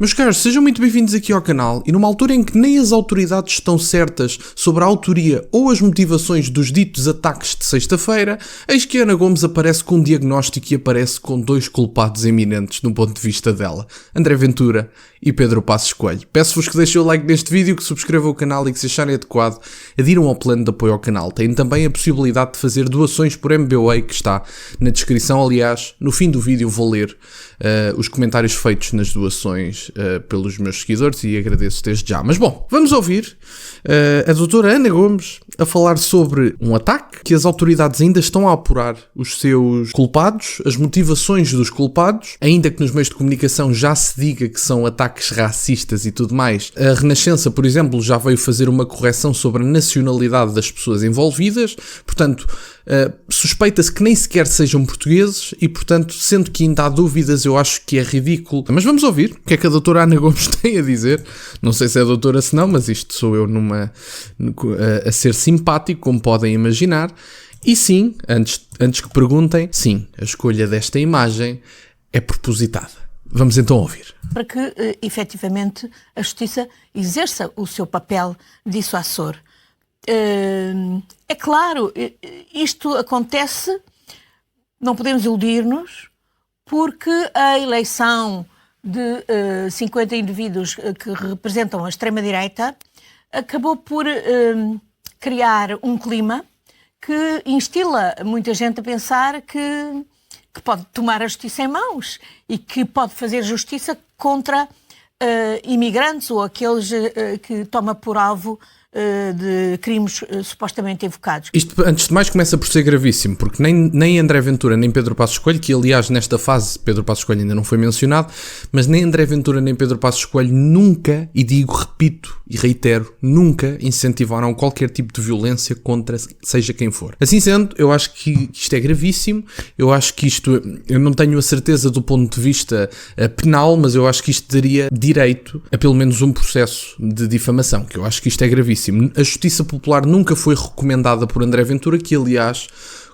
Meus caros, sejam muito bem-vindos aqui ao canal e numa altura em que nem as autoridades estão certas sobre a autoria ou as motivações dos ditos ataques de sexta-feira, eis que Ana Gomes aparece com um diagnóstico e aparece com dois culpados eminentes do ponto de vista dela, André Ventura e Pedro Passos Coelho. Peço-vos que deixem o like neste vídeo, que subscrevam o canal e que se acharem adequado, adiram ao plano de apoio ao canal. Têm também a possibilidade de fazer doações por MBWay, que está na descrição. Aliás, no fim do vídeo vou ler os comentários feitos nas doações pelos meus seguidores e agradeço desde já. Mas bom, vamos ouvir a doutora Ana Gomes a falar sobre um ataque que as autoridades ainda estão a apurar os seus culpados, as motivações dos culpados, ainda que nos meios de comunicação já se diga que são ataques racistas e tudo mais. A Renascença, por exemplo, já veio fazer uma correção sobre a nacionalidade das pessoas envolvidas, portanto, suspeita-se que nem sequer sejam portugueses e, portanto, sendo que ainda há dúvidas, eu acho que é ridículo. Mas vamos ouvir o que é que a doutora Ana Gomes tem a dizer. Não sei se é doutora se não, mas isto sou eu a ser simpático, como podem imaginar. E sim, antes que perguntem, sim, a escolha desta imagem é propositada. Vamos então ouvir. Para que, efetivamente, a Justiça exerça o seu papel dissuasor. É claro, isto acontece, não podemos iludir-nos, porque a eleição de 50 indivíduos que representam a extrema-direita acabou por criar um clima que instila muita gente a pensar que pode tomar a justiça em mãos e que pode fazer justiça contra imigrantes ou aqueles que toma por alvo de crimes supostamente evocados. Isto, antes de mais, começa por ser gravíssimo, porque nem André Ventura nem Pedro Passos Coelho, que aliás nesta fase Pedro Passos Coelho ainda não foi mencionado, mas nem André Ventura nem Pedro Passos Coelho nunca, e digo, repito e reitero, nunca incentivaram qualquer tipo de violência contra seja quem for. Assim sendo, eu acho que isto é gravíssimo, eu acho que isto, eu não tenho a certeza do ponto de vista penal, mas eu acho que isto daria direito a pelo menos um processo de difamação, que eu acho que isto é gravíssimo. A Justiça Popular nunca foi recomendada por André Ventura, que aliás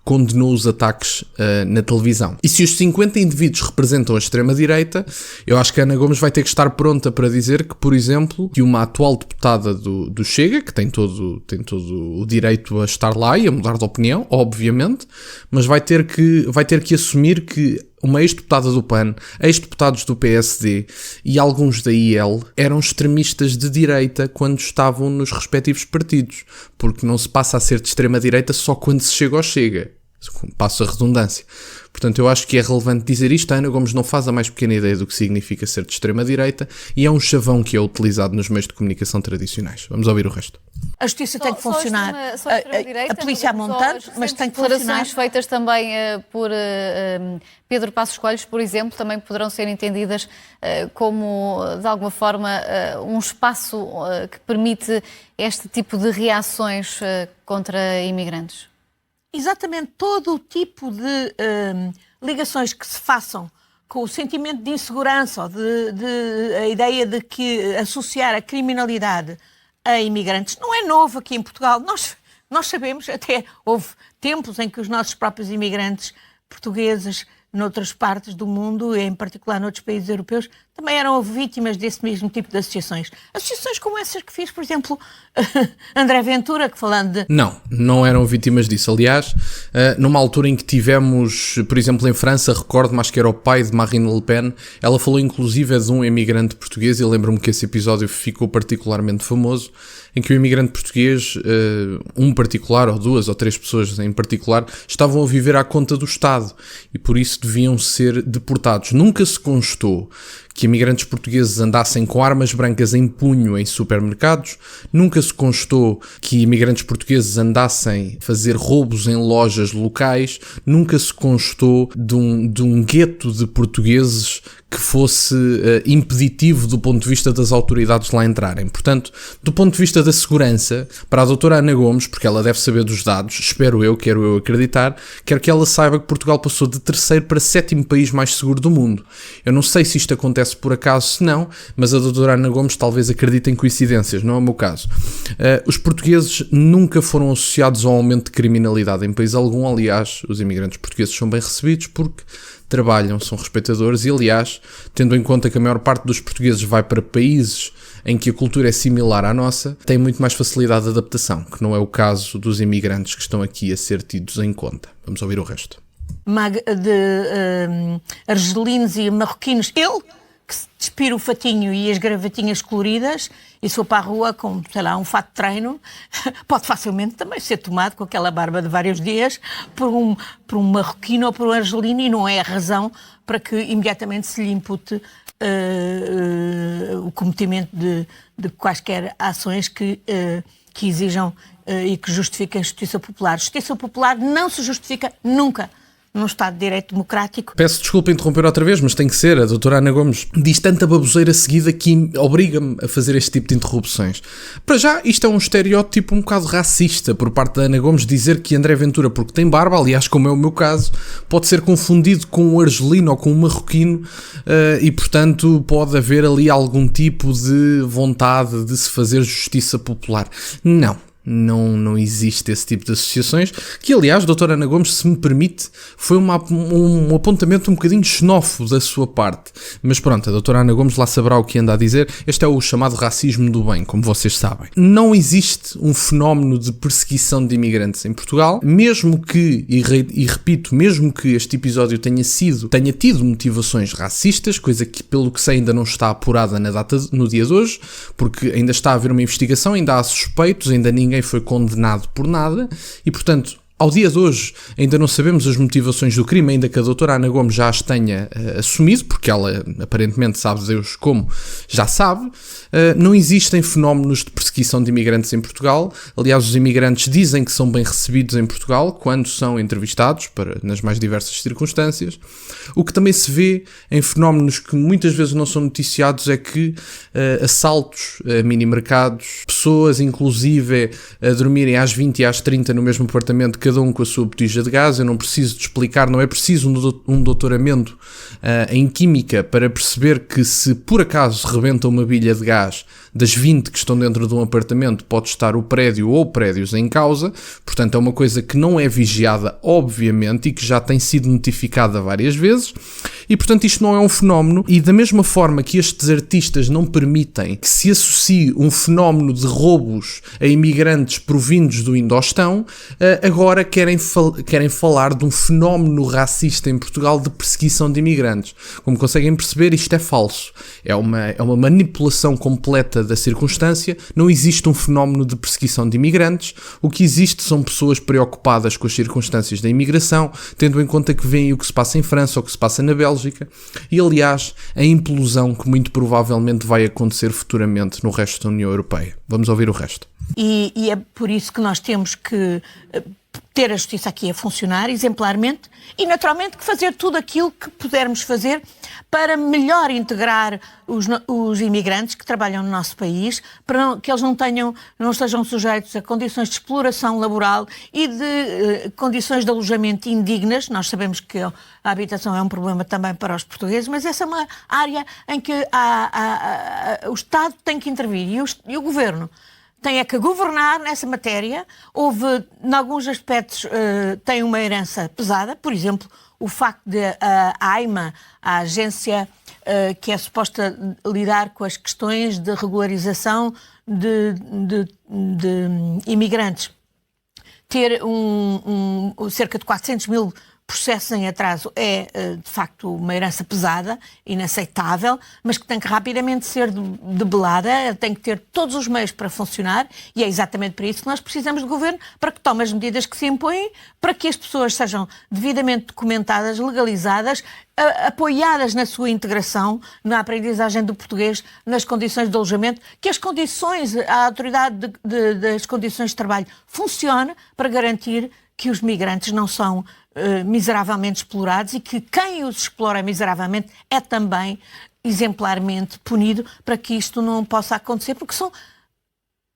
condenou os ataques na televisão. E se os 50 indivíduos representam a extrema-direita, eu acho que a Ana Gomes vai ter que estar pronta para dizer que, por exemplo, que uma atual deputada do Chega, que tem todo o direito a estar lá e a mudar de opinião, obviamente, mas vai ter que assumir que uma ex-deputada do PAN, ex-deputados do PSD e alguns da IL eram extremistas de direita quando estavam nos respectivos partidos, porque não se passa a ser de extrema-direita só quando se chega ao Chega. Passo a redundância. Portanto, eu acho que é relevante dizer isto. A Ana Gomes não faz a mais pequena ideia do que significa ser de extrema-direita e é um chavão que é utilizado nos meios de comunicação tradicionais. Vamos ouvir o resto. A justiça tem que funcionar, a polícia a montante, mas tem que funcionar. Declarações feitas também por Pedro Passos Coelho, por exemplo, também poderão ser entendidas como, de alguma forma, um espaço que permite este tipo de reações contra imigrantes. Exatamente, todo o tipo de ligações que se façam com o sentimento de insegurança ou de a ideia de que associar a criminalidade a imigrantes não é novo aqui em Portugal. Nós sabemos, até houve tempos em que os nossos próprios imigrantes portugueses noutras partes do mundo, em particular noutros países europeus, também eram vítimas desse mesmo tipo de associações. Associações como essas que fiz, por exemplo, André Ventura, que falando de... Não eram vítimas disso. Aliás, numa altura em que tivemos, por exemplo, em França, recordo-me, acho que era o pai de Marine Le Pen, ela falou inclusive de um imigrante português, e lembro-me que esse episódio ficou particularmente famoso, em que o imigrante português, um particular, ou duas ou três pessoas em particular, estavam a viver à conta do Estado e por isso deviam ser deportados. Nunca se constou que imigrantes portugueses andassem com armas brancas em punho em supermercados, nunca se constou que imigrantes portugueses andassem a fazer roubos em lojas locais, nunca se constou de um gueto de portugueses que fosse impeditivo do ponto de vista das autoridades lá entrarem. Portanto, do ponto de vista da segurança, para a doutora Ana Gomes, porque ela deve saber dos dados, espero eu, quero eu acreditar, quero que ela saiba que Portugal passou de 3º para 7º país mais seguro do mundo. Eu não sei se isto acontece por acaso, se não, mas a doutora Ana Gomes talvez acredite em coincidências, não é o meu caso. Os portugueses nunca foram associados ao aumento de criminalidade em país algum. Aliás, os imigrantes portugueses são bem recebidos porque trabalham, são respeitadores e, aliás, tendo em conta que a maior parte dos portugueses vai para países em que a cultura é similar à nossa, tem muito mais facilidade de adaptação, que não é o caso dos imigrantes que estão aqui a ser tidos em conta. Vamos ouvir o resto. De argelinos e marroquinos, ele que se despira o fatinho e as gravatinhas coloridas e se for para a rua com, sei lá, um fato de treino, pode facilmente também ser tomado com aquela barba de vários dias por um marroquino ou por um argelino, e não é a razão para que imediatamente se lhe impute o cometimento de quaisquer ações que exijam e que justifiquem a justiça popular. Justiça popular não se justifica nunca num Estado de Direito democrático. Peço desculpa interromper outra vez, mas tem que ser. A doutora Ana Gomes diz tanta baboseira seguida que obriga-me a fazer este tipo de interrupções. Para já, isto é um estereótipo um bocado racista por parte da Ana Gomes dizer que André Ventura, porque tem barba, aliás, como é o meu caso, pode ser confundido com um argelino ou com um marroquino e, portanto, pode haver ali algum tipo de vontade de se fazer justiça popular. Não existe esse tipo de associações, que aliás, doutora Ana Gomes, se me permite, foi um apontamento um bocadinho xenófobo da sua parte. Mas pronto, a doutora Ana Gomes lá saberá o que anda a dizer. Este é o chamado racismo do bem, como vocês sabem. Não existe um fenómeno de perseguição de imigrantes em Portugal, mesmo que, e repito, mesmo que este episódio tenha tido motivações racistas, coisa que pelo que sei ainda não está apurada no dia de hoje, porque ainda está a haver uma investigação, ainda há suspeitos, ainda ninguém foi condenado por nada e, portanto, ao dia de hoje ainda não sabemos as motivações do crime, ainda que a doutora Ana Gomes já as tenha assumido, porque ela aparentemente sabe Deus como já sabe. Não existem fenómenos de perseguição de imigrantes em Portugal. Aliás, os imigrantes dizem que são bem recebidos em Portugal quando são entrevistados nas mais diversas circunstâncias. O que também se vê em fenómenos que muitas vezes não são noticiados é que assaltos a mini-mercados, pessoas inclusive a dormirem às 20 e às 30 no mesmo apartamento, cada um com a sua botija de gás. Eu não preciso de explicar, não é preciso um doutoramento em química para perceber que se por acaso rebenta uma bilha de gás das 20 que estão dentro de um apartamento, pode estar o prédio ou prédios em causa. Portanto, é uma coisa que não é vigiada, obviamente, e que já tem sido notificada várias vezes. E, portanto, isto não é um fenómeno. E da mesma forma que estes artistas não permitem que se associe um fenómeno de roubos a imigrantes provindos do Indostão, agora querem falar de um fenómeno racista em Portugal de perseguição de imigrantes. Como conseguem perceber, isto é falso. É uma manipulação completa da circunstância. Não existe um fenómeno de perseguição de imigrantes. O que existe são pessoas preocupadas com as circunstâncias da imigração, tendo em conta que veem o que se passa em França ou o que se passa na Bélgica e, aliás, a implosão que muito provavelmente vai acontecer futuramente no resto da União Europeia. Vamos ouvir o resto. E é por isso que nós temos que ter a justiça aqui a funcionar exemplarmente e, naturalmente, que fazer tudo aquilo que pudermos fazer para melhor integrar os imigrantes que trabalham no nosso país, para que eles não estejam sujeitos a condições de exploração laboral e de condições de alojamento indignas. Nós sabemos que a habitação é um problema também para os portugueses, mas essa é uma área em que o Estado tem que intervir e o Governo tem que governar nessa matéria. Em alguns aspectos, tem uma herança pesada. Por exemplo, o facto de a AIMA, a agência que é suposta lidar com as questões de regularização de imigrantes, ter cerca de 400 mil processos em atraso é, de facto, uma herança pesada, inaceitável, mas que tem que rapidamente ser debelada, tem que ter todos os meios para funcionar, e é exatamente para isso que nós precisamos de governo, para que tome as medidas que se impõem, para que as pessoas sejam devidamente documentadas, legalizadas, apoiadas na sua integração, na aprendizagem do português, nas condições de alojamento, que a autoridade das condições de trabalho funcione para garantir que os migrantes não são miseravelmente explorados e que quem os explora miseravelmente é também exemplarmente punido, para que isto não possa acontecer, porque são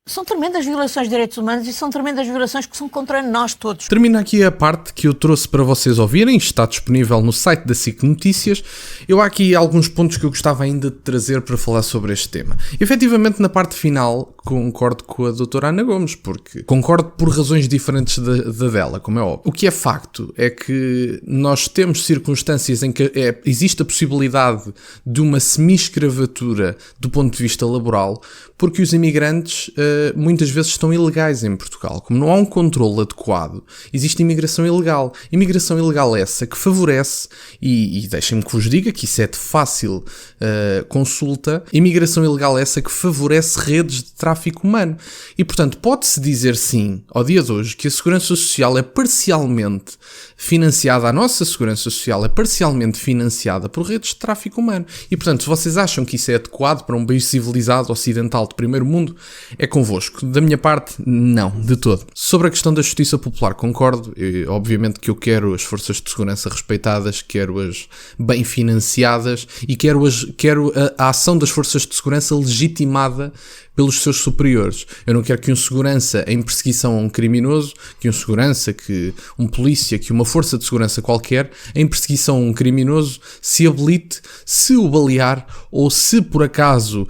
são tremendas violações de direitos humanos e são tremendas violações que são contra nós todos. Termina aqui a parte que eu trouxe para vocês ouvirem, está disponível no site da SIC Notícias. Eu há aqui alguns pontos que eu gostava ainda de trazer para falar sobre este tema. Efetivamente, na parte final, concordo com a doutora Ana Gomes, porque concordo por razões diferentes da dela, como é óbvio. O que é facto é que nós temos circunstâncias em que existe a possibilidade de uma semi-escravatura do ponto de vista laboral, porque os imigrantes muitas vezes estão ilegais em Portugal. Como não há um controle adequado, existe imigração ilegal. Imigração ilegal essa que favorece, e deixem-me que vos diga que isso é de fácil consulta, imigração ilegal essa que favorece redes de tráfico humano. E, portanto, pode-se dizer sim, ao dia de hoje, que a Segurança Social é parcialmente financiada, a nossa Segurança Social é parcialmente financiada por redes de tráfico humano. E, portanto, se vocês acham que isso é adequado para um país civilizado, ocidental, de primeiro mundo, é convosco. Da minha parte, não, de todo. Sobre a questão da justiça popular, concordo. Obviamente que eu quero as forças de segurança respeitadas, quero-as bem financiadas e quero a ação das forças de segurança legitimada pelos seus superiores. Eu não quero que um segurança em perseguição a um criminoso, que um segurança, que um polícia, que uma força de segurança qualquer, em perseguição a um criminoso, se habilite, se o balear ou se por acaso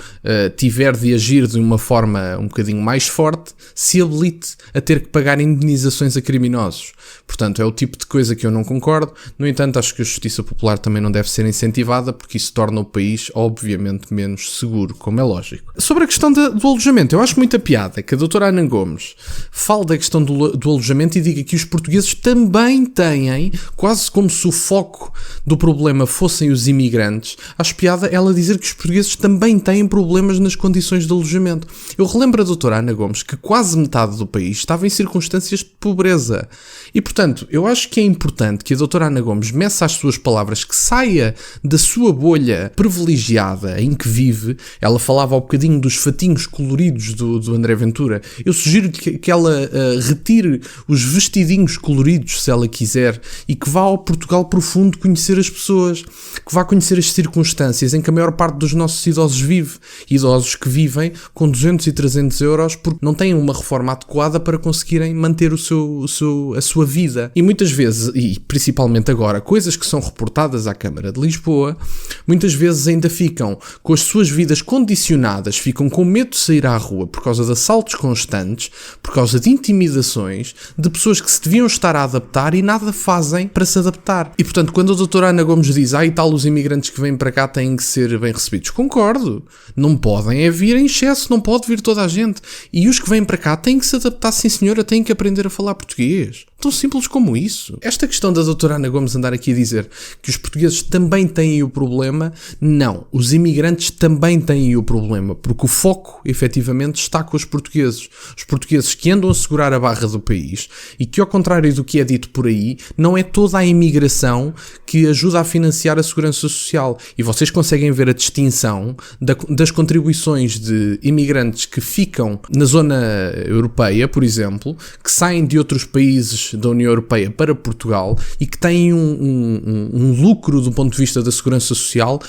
tiver de agir de uma forma um bocadinho mais forte, se habilite a ter que pagar indenizações a criminosos. Portanto, é o tipo de coisa que eu não concordo. No entanto, acho que a justiça popular também não deve ser incentivada, porque isso torna o país, obviamente, menos seguro, como é lógico. Sobre a questão do alojamento, eu acho muita piada que a doutora Ana Gomes fale da questão do alojamento e diga que os portugueses também têm, quase como se o foco do problema fossem os imigrantes. Acho piada ela dizer que os portugueses também têm problemas nas condições de alojamento. Eu relembro a doutora Ana Gomes que quase metade do país estava em circunstâncias de pobreza. E, portanto, eu acho que é importante que a doutora Ana Gomes meça as suas palavras, que saia da sua bolha privilegiada em que vive. Ela falava ao bocadinho dos fatinhos coloridos do André Ventura. Eu sugiro que ela retire os vestidinhos coloridos, se ela quiser, e que vá ao Portugal profundo conhecer as pessoas, que vá conhecer as circunstâncias em que a maior parte dos nossos idosos vive. Idosos que vivem com 200 e 300 euros porque não têm uma reforma adequada para conseguirem manter a sua vida. E muitas vezes, e principalmente agora, coisas que são reportadas à Câmara de Lisboa, muitas vezes ainda ficam com as suas vidas condicionadas, ficam com medo de sair à rua por causa de assaltos constantes, por causa de intimidações, de pessoas que se deviam estar a adaptar e nada fazem para se adaptar. E, portanto, quando a doutora Ana Gomes diz e tal, os imigrantes que vêm para cá têm que ser bem recebidos, concordo. Não podem vir em excesso, não pode vir toda a gente. E os que vêm para cá têm que se adaptar, sim senhora, têm que aprender a falar português. Tão simples como isso. Esta questão da doutora Ana Gomes andar aqui a dizer que os portugueses também têm o problema, não. Os imigrantes também têm o problema, porque o foco, efetivamente, está com os portugueses. Os portugueses que andam a segurar a barra do país e que, ao contrário do que é dito por aí, não é toda a imigração que ajuda a financiar a segurança social. E vocês conseguem ver a distinção das contribuições de imigrantes que ficam na zona europeia, por exemplo, que saem de outros países da União Europeia para Portugal e que têm um lucro do ponto de vista da segurança social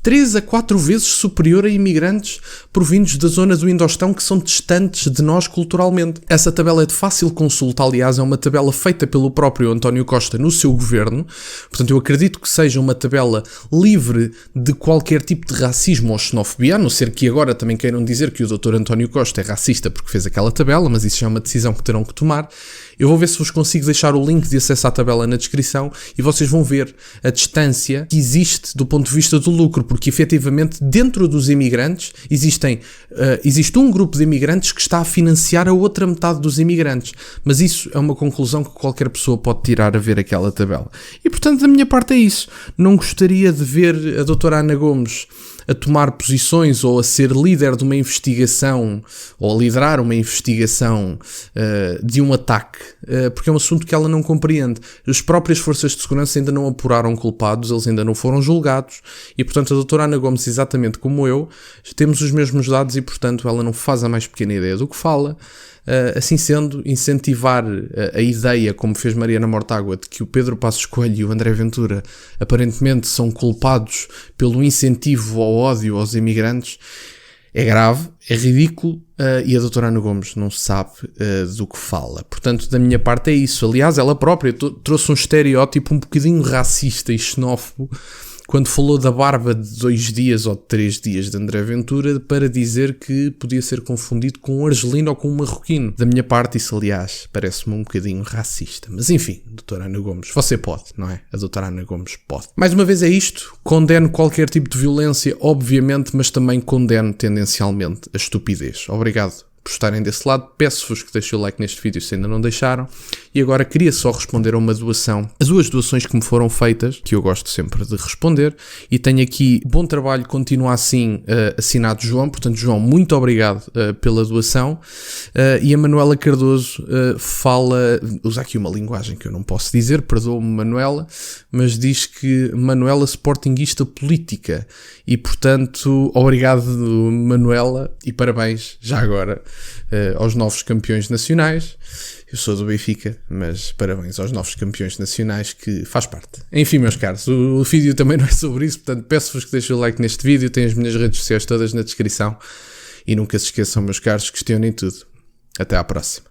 3 a 4 vezes superior a imigrantes provindos da zona do Indostão que são distantes de nós culturalmente. Essa tabela é de fácil consulta, aliás, é uma tabela feita pelo próprio António Costa no seu governo, portanto eu acredito que seja uma tabela livre de qualquer tipo de racismo ou xenofobia, a não ser que agora também queiram dizer que o Dr. António Costa é racista porque fez aquela tabela, mas isso já é uma decisão que terão que tomar. Eu vou ver se vos consigo deixar o link de acesso à tabela na descrição e vocês vão ver a distância que existe do ponto de vista do lucro, porque efetivamente dentro dos imigrantes existe um grupo de imigrantes que está a financiar a outra metade dos imigrantes, mas isso é uma conclusão que qualquer pessoa pode tirar a ver aquela tabela. E portanto da minha parte é isso. Não gostaria de ver a doutora Ana Gomes a tomar posições ou a ser líder de uma investigação ou a liderar uma investigação de um ataque, porque é um assunto que ela não compreende. As próprias forças de segurança ainda não apuraram culpados, eles ainda não foram julgados e, portanto, a doutora Ana Gomes, exatamente como eu, temos os mesmos dados e, portanto, ela não faz a mais pequena ideia do que fala. Assim sendo, incentivar a ideia, como fez Mariana Mortágua, de que o Pedro Passos Coelho e o André Ventura aparentemente são culpados pelo incentivo ao ódio aos imigrantes, É grave, é ridículo e a doutora Ana Gomes não sabe do que fala. Portanto, da minha parte é isso. Aliás, ela própria trouxe um estereótipo um bocadinho racista e xenófobo quando falou da barba de 2 dias ou de 3 dias de André Ventura para dizer que podia ser confundido com um argelino ou com um marroquino. Da minha parte, isso, aliás, parece-me um bocadinho racista. Mas enfim, doutora Ana Gomes, você pode, não é? A doutora Ana Gomes pode. Mais uma vez é isto. Condeno qualquer tipo de violência, obviamente, mas também condeno tendencialmente a estupidez. Obrigado por estarem desse lado. Peço-vos que deixem o like neste vídeo se ainda não deixaram. E agora queria só responder a uma doação. As 2 doações que me foram feitas, que eu gosto sempre de responder, e tenho aqui bom trabalho, continua assim, assinado João. Portanto, João, muito obrigado pela doação. E a Manuela Cardoso usa aqui uma linguagem que eu não posso dizer, perdoa-me Manuela, mas diz que Manuela sportinguista política. E portanto, obrigado Manuela e parabéns já agora aos novos campeões nacionais. Eu sou do Benfica, mas parabéns aos novos campeões nacionais, que faz parte. Enfim, meus caros, o vídeo também não é sobre isso, portanto peço-vos que deixem o like neste vídeo, tem as minhas redes sociais todas na descrição e nunca se esqueçam, meus caros, questionem tudo. Até à próxima.